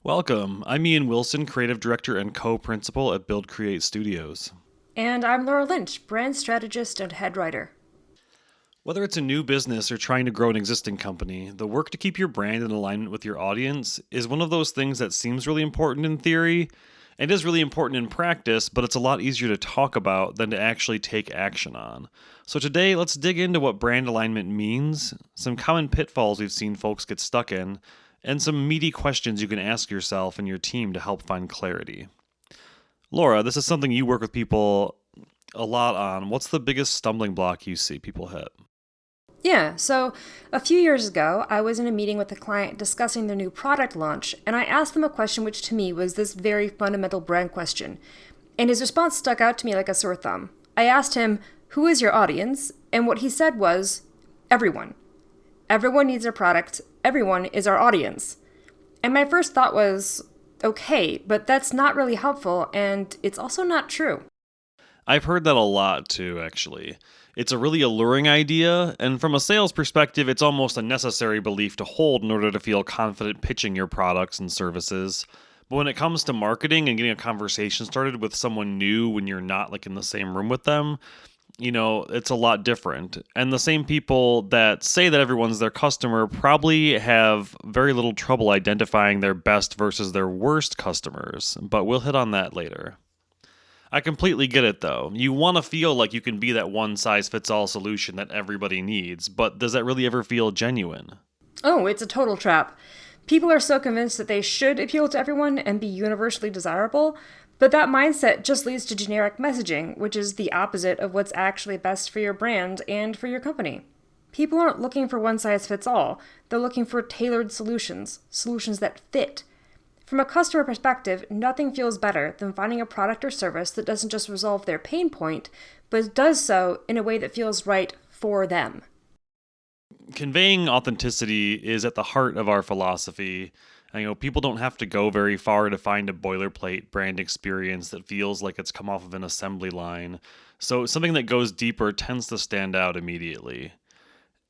Welcome. I'm Ian Wilson, Creative Director and Co-Principal at Build Create Studios. And I'm Laura Lynch, brand strategist and head writer. Whether it's a new business or trying to grow an existing company, the work to keep your brand in alignment with your audience is one of those things that seems really important in theory and is really important in practice, but it's a lot easier to talk about than to actually take action on. So today, let's dig into what brand alignment means, some common pitfalls we've seen folks get stuck in, and some meaty questions you can ask yourself and your team to help find clarity. Laura, this is something you work with people a lot on. What's the biggest stumbling block you see people hit? Yeah, so a few years ago, I was in a meeting with a client discussing their new product launch, and I asked them a question which to me was this very fundamental brand question. And his response stuck out to me like a sore thumb. I asked him, "Who is your audience?" And what he said was, "Everyone. Everyone needs our product. Everyone is our audience." And my first thought was, okay, but that's not really helpful, and it's also not true. I've heard that a lot too, actually. It's a really alluring idea, and from a sales perspective, it's almost a necessary belief to hold in order to feel confident pitching your products and services. But when it comes to marketing and getting a conversation started with someone new when you're not in the same room with them, it's a lot different. And the same people that say that everyone's their customer probably have very little trouble identifying their best versus their worst customers, but we'll hit on that later. I completely get it though. You want to feel like you can be that one-size-fits-all solution that everybody needs, but does that really ever feel genuine? Oh, it's a total trap. People are so convinced that they should appeal to everyone and be universally desirable, but that mindset just leads to generic messaging, which is the opposite of what's actually best for your brand and for your company. People aren't looking for one size fits all. They're looking for tailored solutions that fit. From a customer perspective, nothing feels better than finding a product or service that doesn't just resolve their pain point, but does so in a way that feels right for them. Conveying authenticity is at the heart of our philosophy. People don't have to go very far to find a boilerplate brand experience that feels like it's come off of an assembly line. So something that goes deeper tends to stand out immediately.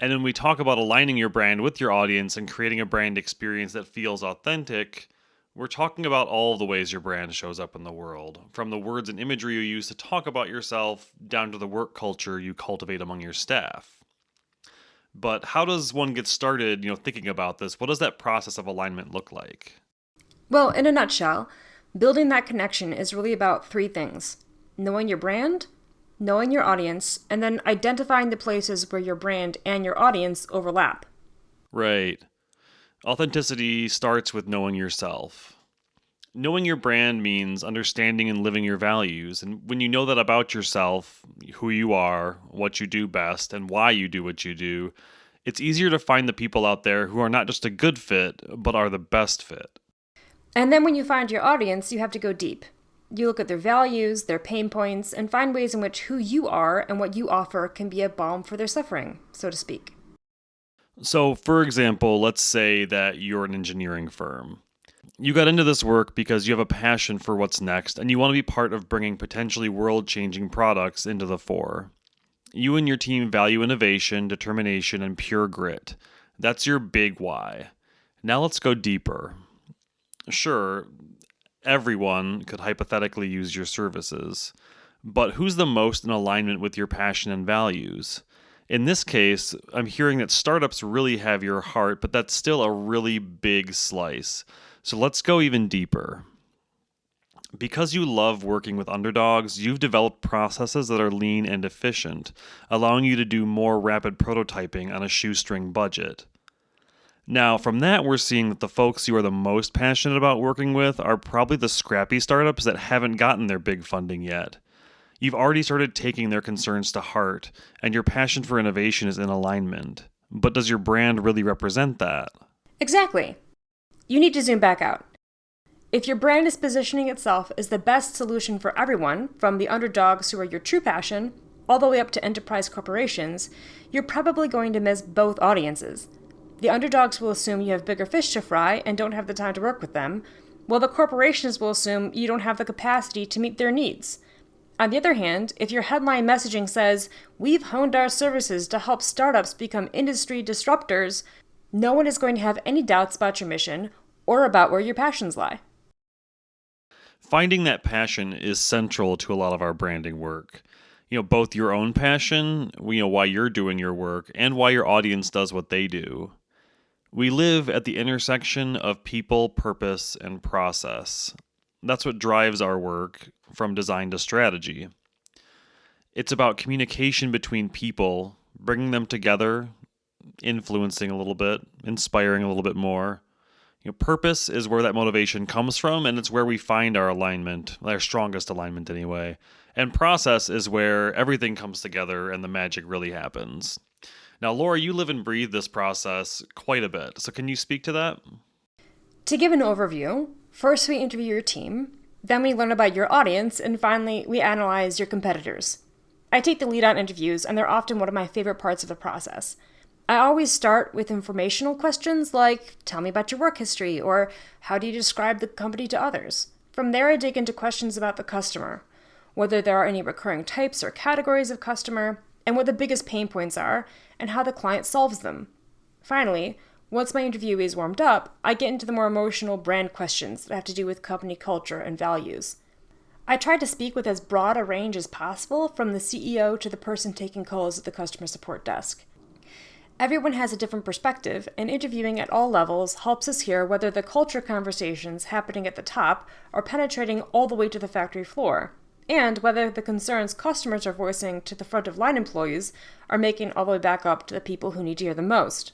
And when we talk about aligning your brand with your audience and creating a brand experience that feels authentic, we're talking about all of the ways your brand shows up in the world, from the words and imagery you use to talk about yourself down to the work culture you cultivate among your staff. But how does one get started, thinking about this? What does that process of alignment look like? Well, in a nutshell, building that connection is really about three things: knowing your brand, knowing your audience, and then identifying the places where your brand and your audience overlap. Right. Authenticity starts with knowing yourself. Knowing your brand means understanding and living your values. And when you know that about yourself, who you are, what you do best, and why you do what you do, it's easier to find the people out there who are not just a good fit, but are the best fit. And then when you find your audience, you have to go deep. You look at their values, their pain points, and find ways in which who you are and what you offer can be a balm for their suffering, so to speak. So, for example, let's say that you're an engineering firm. You got into this work because you have a passion for what's next and you want to be part of bringing potentially world-changing products into the fore. You and your team value innovation, determination, and pure grit. That's your big why. Now let's go deeper. Sure, everyone could hypothetically use your services, but who's the most in alignment with your passion and values? In this case, I'm hearing that startups really have your heart, but that's still a really big slice. So let's go even deeper. Because you love working with underdogs, you've developed processes that are lean and efficient, allowing you to do more rapid prototyping on a shoestring budget. Now, from that, we're seeing that the folks you are the most passionate about working with are probably the scrappy startups that haven't gotten their big funding yet. You've already started taking their concerns to heart, and your passion for innovation is in alignment. But does your brand really represent that? Exactly. You need to zoom back out. If your brand is positioning itself as the best solution for everyone, from the underdogs who are your true passion, all the way up to enterprise corporations, you're probably going to miss both audiences. The underdogs will assume you have bigger fish to fry and don't have the time to work with them, while the corporations will assume you don't have the capacity to meet their needs. On the other hand, if your headline messaging says, "We've honed our services to help startups become industry disruptors," no one is going to have any doubts about your mission or about where your passions lie. Finding that passion is central to a lot of our branding work. Both your own passion, why you're doing your work, and why your audience does what they do. We live at the intersection of people, purpose, and process. That's what drives our work from design to strategy. It's about communication between people, bringing them together, influencing a little bit, inspiring a little bit more. Purpose is where that motivation comes from, and it's where we find our alignment, our strongest alignment anyway. And process is where everything comes together and the magic really happens. Now, Laura, you live and breathe this process quite a bit, so can you speak to that? To give an overview, first we interview your team, then we learn about your audience, and finally we analyze your competitors. I take the lead on interviews, and they're often one of my favorite parts of the process. I always start with informational questions like, tell me about your work history, or how do you describe the company to others? From there, I dig into questions about the customer, whether there are any recurring types or categories of customer, and what the biggest pain points are, and how the client solves them. Finally, once my interview is warmed up, I get into the more emotional brand questions that have to do with company culture and values. I try to speak with as broad a range as possible, from the CEO to the person taking calls at the customer support desk. Everyone has a different perspective, and interviewing at all levels helps us hear whether the culture conversations happening at the top are penetrating all the way to the factory floor, and whether the concerns customers are voicing to the front of line employees are making all the way back up to the people who need to hear them most.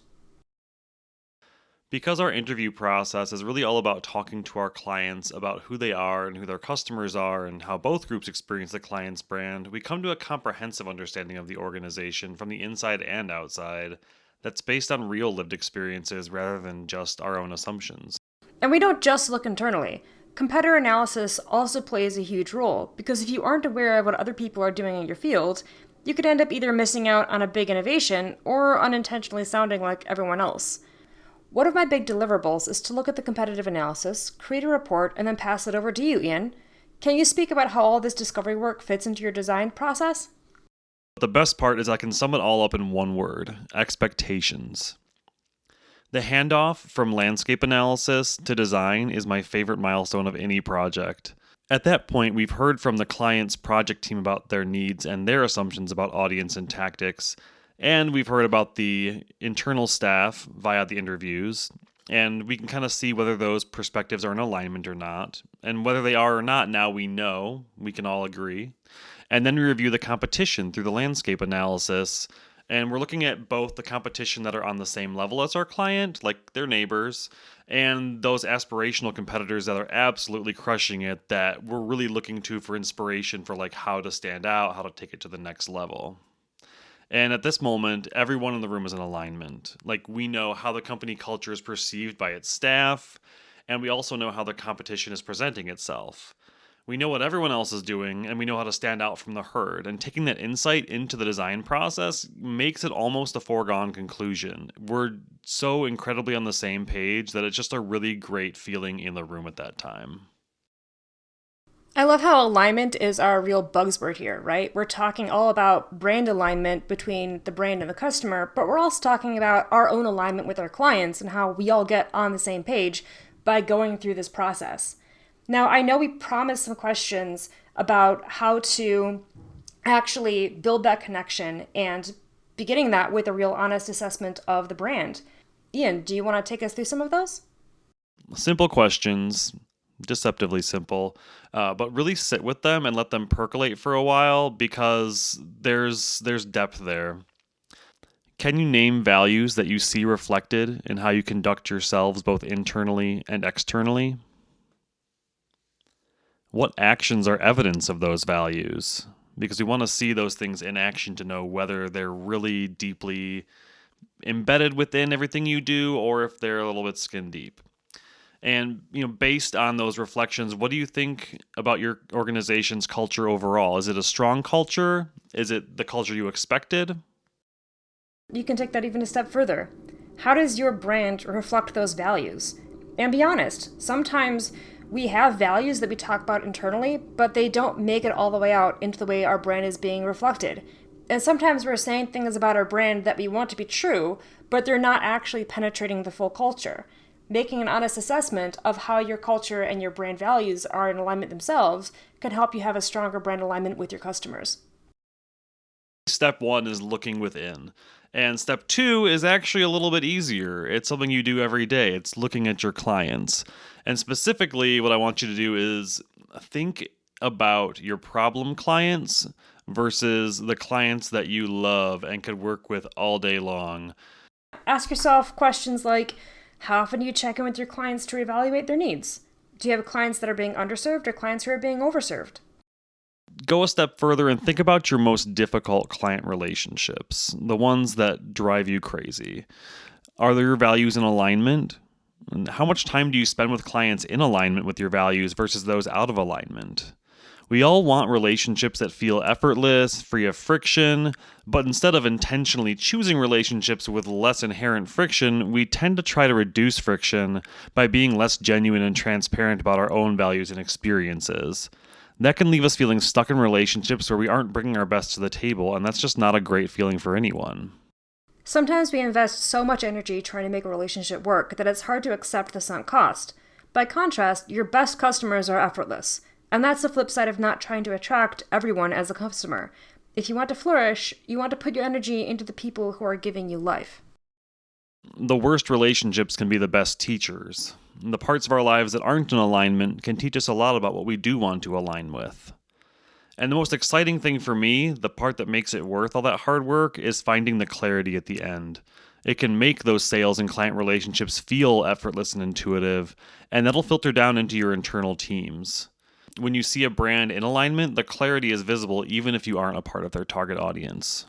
Because our interview process is really all about talking to our clients about who they are and who their customers are and how both groups experience the client's brand, we come to a comprehensive understanding of the organization from the inside and outside that's based on real lived experiences rather than just our own assumptions. And we don't just look internally. Competitor analysis also plays a huge role, because if you aren't aware of what other people are doing in your field, you could end up either missing out on a big innovation or unintentionally sounding like everyone else. One of my big deliverables is to look at the competitive analysis, create a report, and then pass it over to you, Ian. Can you speak about how all this discovery work fits into your design process? The best part is I can sum it all up in one word: expectations. The handoff from landscape analysis to design is my favorite milestone of any project. At that point, we've heard from the client's project team about their needs and their assumptions about audience and tactics, and we've heard about the internal staff via the interviews, and we can kind of see whether those perspectives are in alignment or not. And whether they are or not, now we know, we can all agree. And then we review the competition through the landscape analysis, and we're looking at both the competition that are on the same level as our client, like their neighbors, and those aspirational competitors that are absolutely crushing it, that we're really looking to for inspiration for like how to stand out, how to take it to the next level. And at this moment, everyone in the room is in alignment. Like, we know how the company culture is perceived by its staff, and we also know how the competition is presenting itself. We know what everyone else is doing, and we know how to stand out from the herd. And taking that insight into the design process makes it almost a foregone conclusion. We're so incredibly on the same page that it's just a really great feeling in the room at that time. I love how alignment is our real buzzword here, right? We're talking all about brand alignment between the brand and the customer, but we're also talking about our own alignment with our clients and how we all get on the same page by going through this process. Now, I know we promised some questions about how to actually build that connection and beginning that with a real honest assessment of the brand. Ian, do you want to take us through some of those? Simple questions, deceptively simple, but really sit with them and let them percolate for a while, because there's depth there. Can you name values that you see reflected in how you conduct yourselves both internally and externally? What actions are evidence of those values? Because we want to see those things in action to know whether they're really deeply embedded within everything you do or if they're a little bit skin deep. And, based on those reflections, what do you think about your organization's culture overall? Is it a strong culture? Is it the culture you expected? You can take that even a step further. How does your brand reflect those values? And be honest, sometimes we have values that we talk about internally, but they don't make it all the way out into the way our brand is being reflected. And sometimes we're saying things about our brand that we want to be true, but they're not actually penetrating the full culture. Making an honest assessment of how your culture and your brand values are in alignment themselves can help you have a stronger brand alignment with your customers. Step one is looking within. And step two is actually a little bit easier. It's something you do every day. It's looking at your clients. And specifically, what I want you to do is think about your problem clients versus the clients that you love and could work with all day long. Ask yourself questions like, how often do you check in with your clients to reevaluate their needs? Do you have clients that are being underserved or clients who are being overserved? Go a step further and think about your most difficult client relationships, the ones that drive you crazy. Are your values in alignment? And how much time do you spend with clients in alignment with your values versus those out of alignment? We all want relationships that feel effortless, free of friction, but instead of intentionally choosing relationships with less inherent friction, we tend to try to reduce friction by being less genuine and transparent about our own values and experiences. That can leave us feeling stuck in relationships where we aren't bringing our best to the table, and that's just not a great feeling for anyone. Sometimes we invest so much energy trying to make a relationship work that it's hard to accept the sunk cost. By contrast, your best customers are effortless. And that's the flip side of not trying to attract everyone as a customer. If you want to flourish, you want to put your energy into the people who are giving you life. The worst relationships can be the best teachers. The parts of our lives that aren't in alignment can teach us a lot about what we do want to align with. And the most exciting thing for me, the part that makes it worth all that hard work, is finding the clarity at the end. It can make those sales and client relationships feel effortless and intuitive, and that'll filter down into your internal teams. When you see a brand in alignment, the clarity is visible even if you aren't a part of their target audience.